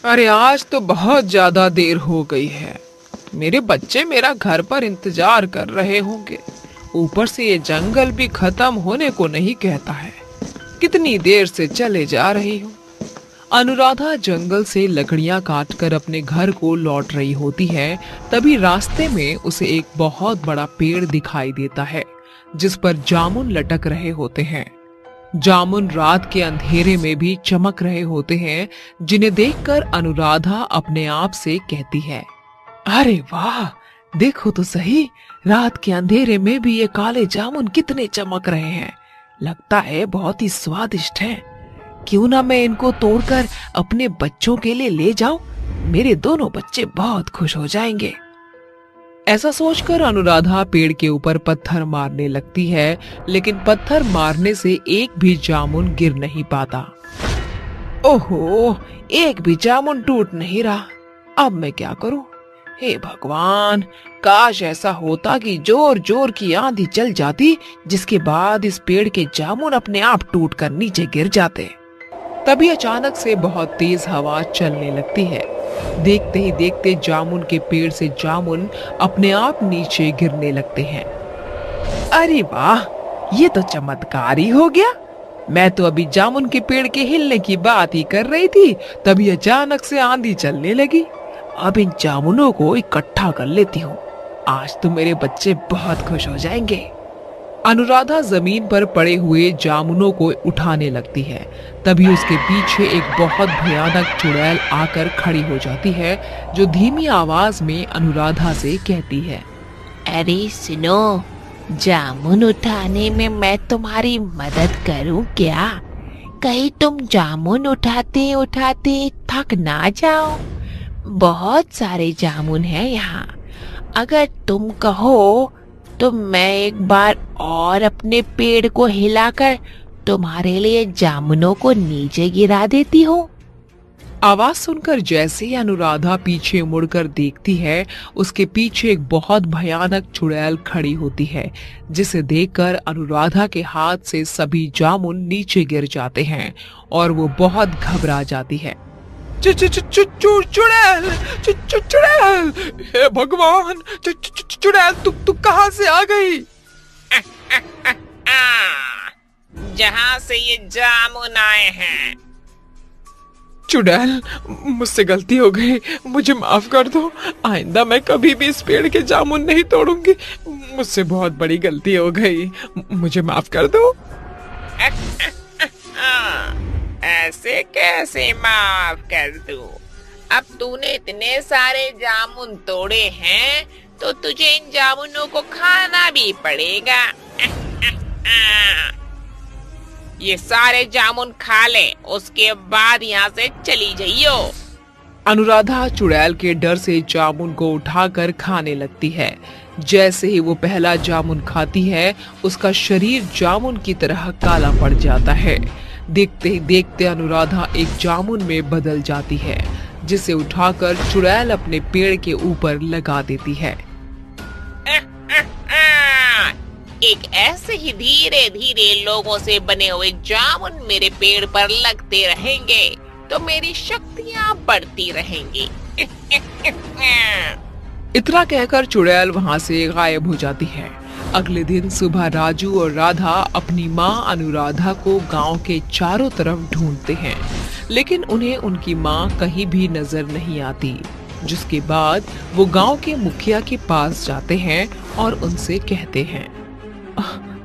अरे आज तो बहुत ज्यादा देर हो गई है। मेरे बच्चे मेरा घर पर इंतजार कर रहे होंगे। ऊपर से ये जंगल भी खत्म होने को नहीं कहता है। कितनी देर से चले जा रही हूँ। अनुराधा जंगल से लकड़ियां काटकर अपने घर को लौट रही होती है। तभी रास्ते में उसे एक बहुत बड़ा पेड़ दिखाई देता है जिस पर जामुन लटक रहे होते हैं। जामुन रात के अंधेरे में भी चमक रहे होते हैं, जिन्हें देखकर अनुराधा अपने आप से कहती है, अरे वाह, देखो तो सही, रात के अंधेरे में भी ये काले जामुन कितने चमक रहे हैं। लगता है बहुत ही स्वादिष्ट हैं। क्यों ना मैं इनको तोड़कर अपने बच्चों के लिए ले जाऊं? मेरे दोनों बच्चे बहुत खुश हो जाएंगे। ऐसा सोचकर अनुराधा पेड़ के ऊपर पत्थर मारने लगती है, लेकिन पत्थर मारने से एक भी जामुन गिर नहीं पाता। ओहो, एक भी जामुन टूट नहीं रहा। अब मैं क्या करूं? हे भगवान, काश ऐसा होता कि जोर जोर की आंधी चल जाती, जिसके बाद इस पेड़ के जामुन अपने आप टूटकर नीचे गिर जाते। तभी अचानक से बहुत तेज हवा चलने लगती है। देखते ही देखते जामुन के पेड़ से जामुन अपने आप नीचे गिरने लगते हैं। अरे वाह, ये तो चमत्कार ही हो गया। मैं तो अभी जामुन के पेड़ के हिलने की बात ही कर रही थी, तभी अचानक से आंधी चलने लगी। अब इन जामुनों को इकट्ठा कर लेती हूँ। आज तो मेरे बच्चे बहुत खुश हो जाएंगे। अनुराधा जमीन पर पड़े हुए जामुनों को उठाने लगती है। तभी उसके पीछे एक बहुत भयानक चुड़ैल आकर खड़ी हो जाती है, जो धीमी आवाज में अनुराधा से कहती है, अरे सुनो, जामुन उठाने में मैं तुम्हारी मदद करूं क्या? कहीं तुम जामुन उठाते उठाते थक ना जाओ। बहुत सारे जामुन हैं यहाँ। अगर तुम कहो तो मैं एक बार और अपने पेड़ को हिलाकर तुम्हारे लिए जामुनों को नीचे गिरा देती हूँ। आवाज सुनकर जैसे ही अनुराधा पीछे मुड़कर देखती है, उसके पीछे एक बहुत भयानक चुड़ैल खड़ी होती है, जिसे देखकर अनुराधा के हाथ से सभी जामुन नीचे गिर जाते हैं और वो बहुत घबरा जाती है। चुड़ैल, चुड़ैल, हे भगवान, चुड़ैल तू कहाँ से आ गई? जहाँ से ये जामुन आए हैं। चुड़ैल, मुझसे गलती हो गई, मुझे माफ कर दो। आइंदा मैं कभी भी इस पेड़ के जामुन नहीं तोड़ूंगी। मुझसे बहुत बड़ी गलती हो गई, मुझे माफ कर दो। ऐसे कैसे माफ कर दूं? अब तूने इतने सारे जामुन तोड़े हैं तो तुझे इन जामुनों को खाना भी पड़ेगा। ये सारे जामुन खा ले, उसके बाद यहाँ से चली जाइयो। अनुराधा चुड़ैल के डर से जामुन को उठाकर खाने लगती है। जैसे ही वो पहला जामुन खाती है, उसका शरीर जामुन की तरह काला पड़ जाता है। देखते ही देखते अनुराधा एक जामुन में बदल जाती है, जिसे उठाकर चुड़ैल अपने पेड़ के ऊपर लगा देती है। एक ऐसे ही धीरे धीरे लोगों से बने हुए जामुन मेरे पेड़ पर लगते रहेंगे तो मेरी शक्तियाँ बढ़ती रहेंगी। इतना कहकर चुड़ैल वहाँ से गायब हो जाती है। अगले दिन सुबह राजू और राधा अपनी माँ अनुराधा को गांव के चारों तरफ ढूंढते हैं, लेकिन उन्हें उनकी माँ कहीं भी नजर नहीं आती। जिसके बाद वो गांव के मुखिया के पास जाते हैं और उनसे कहते हैं,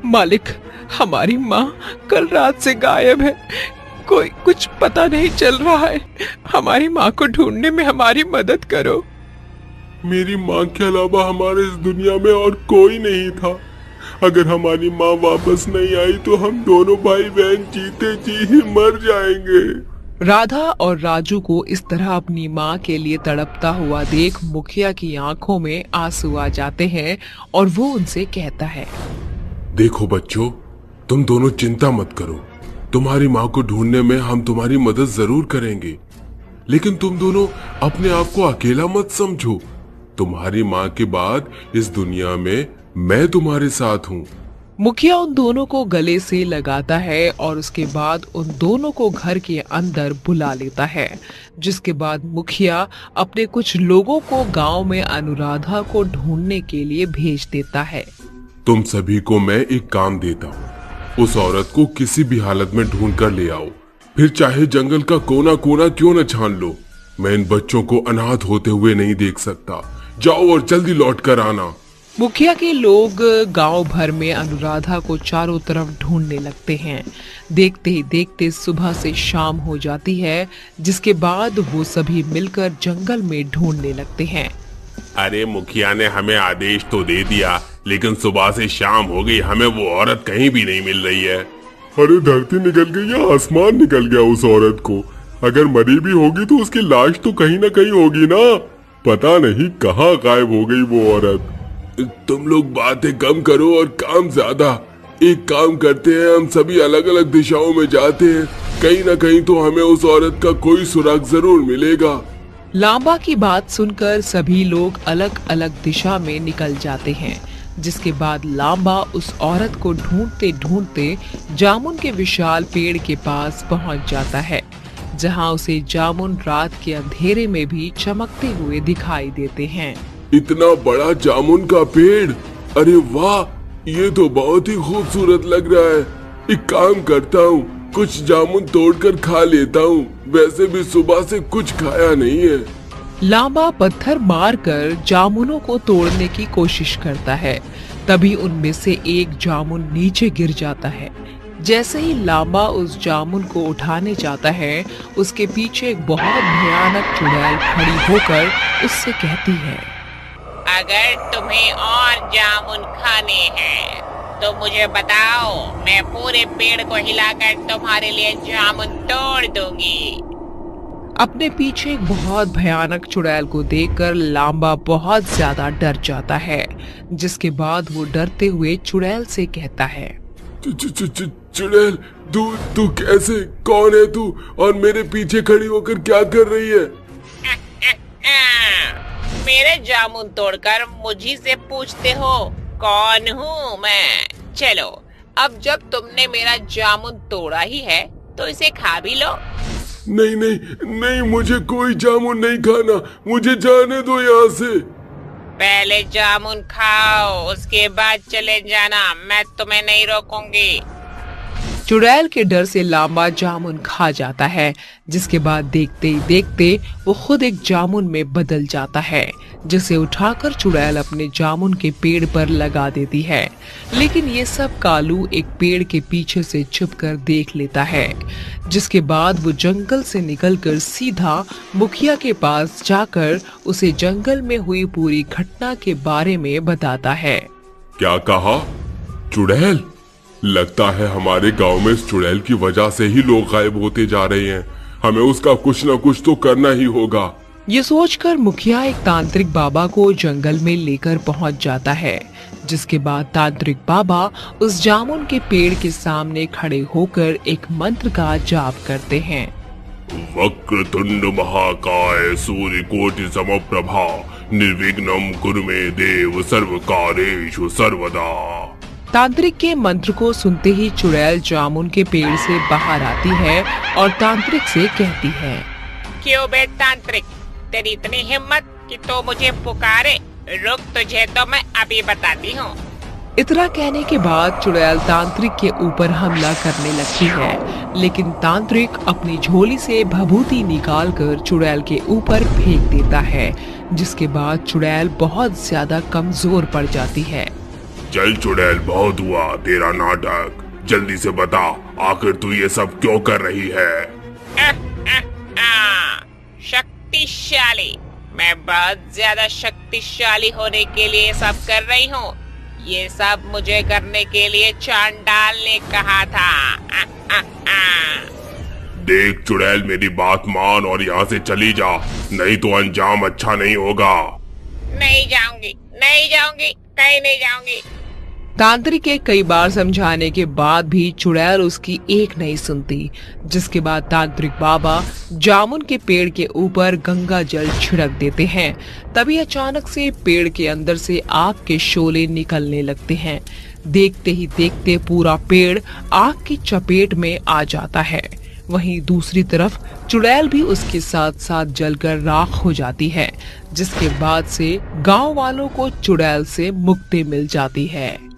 मालिक, हमारी माँ कल रात से गायब है। कोई कुछ पता नहीं चल रहा है। हमारी माँ को ढूंढने में हमारी मदद करो। मेरी माँ के अलावा हमारे इस दुनिया में और कोई नहीं था। अगर हमारी माँ वापस नहीं आई तो हम दोनों भाई बहन जीते जी ही मर जाएंगे। राधा और राजू को इस तरह अपनी माँ के लिए तड़पता हुआ देख मुखिया की आंखों में आंसू आ जाते हैं और वो उनसे कहता है, देखो बच्चों, तुम दोनों चिंता मत करो। तुम्हारी माँ को ढूंढने में हम तुम्हारी मदद जरूर करेंगे, लेकिन तुम दोनों अपने आप को अकेला मत समझो। तुम्हारी माँ के बाद इस दुनिया में मैं तुम्हारे साथ हूँ। मुखिया उन दोनों को गले से लगाता है और उसके बाद उन दोनों को घर के अंदर बुला लेता है, जिसके बाद मुखिया अपने कुछ लोगों को गांव में अनुराधा को ढूंढने के लिए भेज देता है। तुम सभी को मैं एक काम देता हूँ, उस औरत को किसी भी हालत में ढूंढ कर ले आओ, फिर चाहे जंगल का कोना कोना क्यों न छान लो। मैं इन बच्चों को अनाथ होते हुए नहीं देख सकता। जाओ और जल्दी लौट कर आना। मुखिया के लोग गांव भर में अनुराधा को चारों तरफ ढूंढने लगते हैं। देखते ही देखते सुबह से शाम हो जाती है, जिसके बाद वो सभी मिलकर जंगल में ढूंढने लगते हैं। अरे मुखिया ने हमें आदेश तो दे दिया, लेकिन सुबह से शाम हो गई, हमें वो औरत कहीं भी नहीं मिल रही है। अरे धरती निकल गई या आसमान निकल गया उस औरत को? अगर मरी भी होगी तो उसकी लाश तो कहीं ना कहीं होगी ना। पता नहीं कहाँ गायब हो गई वो औरत। तुम लोग बातें कम करो और काम ज्यादा। एक काम करते हैं, हम सभी अलग अलग दिशाओं में जाते हैं, कहीं ना कहीं तो हमें उस औरत का कोई सुराग जरूर मिलेगा। लांबा की बात सुनकर सभी लोग अलग अलग दिशा में निकल जाते हैं, जिसके बाद लांबा उस औरत को ढूंढते ढूंढते जामुन के विशाल पेड़ के पास पहुंच जाता है, जहां उसे जामुन रात के अंधेरे में भी चमकते हुए दिखाई देते हैं। इतना बड़ा जामुन का पेड़, अरे वाह, ये तो बहुत ही खूबसूरत लग रहा है। एक काम करता हूँ, कुछ जामुन तोड़कर खा लेता हूँ, वैसे भी सुबह से कुछ खाया नहीं है। लांबा पत्थर मारकर जामुनों को तोड़ने की कोशिश करता है, तभी उनमें से एक जामुन नीचे गिर जाता है। जैसे ही लांबा उस जामुन को उठाने जाता है, उसके पीछे एक बहुत भयानक चुड़ैल खड़ी होकर उससे कहती है, अगर तुम्हें और जामुन खाने हैं तो मुझे बताओ, मैं पूरे पेड़ को हिलाकर तुम्हारे लिए जामुन तोड़ दूंगी। अपने पीछे एक बहुत भयानक चुड़ैल को देखकर लांबा बहुत ज्यादा डर जाता है, जिसके बाद वो डरते हुए चुड़ैल से कहता है, चुड़ैल, तू कैसे, कौन है तू और मेरे पीछे खड़ी होकर क्या कर रही है? मेरे जामुन तोड़कर मुझी से पूछते हो कौन हूँ मैं? चलो, अब जब तुमने मेरा जामुन तोड़ा ही है तो इसे खा भी लो। नहीं नहीं नहीं, मुझे कोई जामुन नहीं खाना, मुझे जाने दो यहाँ से। पहले जामुन खाओ, उसके बाद चले जाना, मैं तुम्हें नहीं रोकूंगी। चुड़ैल के डर से लांबा जामुन खा जाता है, जिसके बाद देखते ही देखते वो खुद एक जामुन में बदल जाता है, जिसे उठाकर चुड़ैल अपने जामुन के पेड़ पर लगा देती है। लेकिन ये सब कालू एक पेड़ के पीछे से छुपकर देख लेता है, जिसके बाद वो जंगल से निकलकर सीधा मुखिया के पास जाकर उसे जंगल में हुई पूरी घटना के बारे में बताता है। क्या कहा? चुड़ैल? लगता है हमारे गांव में इस चुड़ैल की वजह से ही लोग गायब होते जा रहे हैं। हमें उसका कुछ न कुछ तो करना ही होगा। ये सोचकर मुखिया एक तांत्रिक बाबा को जंगल में लेकर पहुंच जाता है, जिसके बाद तांत्रिक बाबा उस जामुन के पेड़ के सामने खड़े होकर एक मंत्र का जाप करते हैं। वक्रतुंड महाकाय सूर्यकोटि समप्रभा निर्विघ्नं कुरु मे देव सर्वकार्येषु सर्वदा। तांत्रिक के मंत्र को सुनते ही चुड़ैल जामुन के पेड़ से बाहर आती है और तांत्रिक से कहती है, क्यों बे तांत्रिक, तेरी इतनी हिम्मत कि तो मुझे पुकारे? रुक, तुझे तो मैं अभी बताती हूँ। इतना कहने के बाद चुड़ैल तांत्रिक के ऊपर हमला करने लगती है, लेकिन तांत्रिक अपनी झोली से भभूति निकालकर चुड़ैल के ऊपर फेंक देता है, जिसके बाद चुड़ैल बहुत ज्यादा कमजोर पड़ जाती है। चल चुड़ैल, बहुत हुआ तेरा नाटक, जल्दी से बता, आखिर तू ये सब क्यों कर रही है? शक्तिशाली, मैं बहुत ज्यादा शक्तिशाली होने के लिए सब कर रही हूँ। ये सब मुझे करने के लिए चांडाल ने कहा था। देख चुड़ैल, मेरी बात मान और यहाँ से चली जा, नहीं तो अंजाम अच्छा नहीं होगा। नहीं जाऊंगी, नहीं जाऊंगी, कहीं नहीं जाऊंगी। तांत्रिक के कई बार समझाने के बाद भी चुड़ैल उसकी एक नहीं सुनती, जिसके बाद तांत्रिक बाबा जामुन के पेड़ के ऊपर गंगा जल छिड़क देते हैं। तभी अचानक से पेड़ के अंदर से आग के शोले निकलने लगते हैं। देखते ही देखते पूरा पेड़ आग की चपेट में आ जाता है। वहीं दूसरी तरफ चुड़ैल भी उसके साथ साथ जलकर राख हो जाती है, जिसके बाद से गांव वालों को चुड़ैल से मुक्ति मिल जाती है।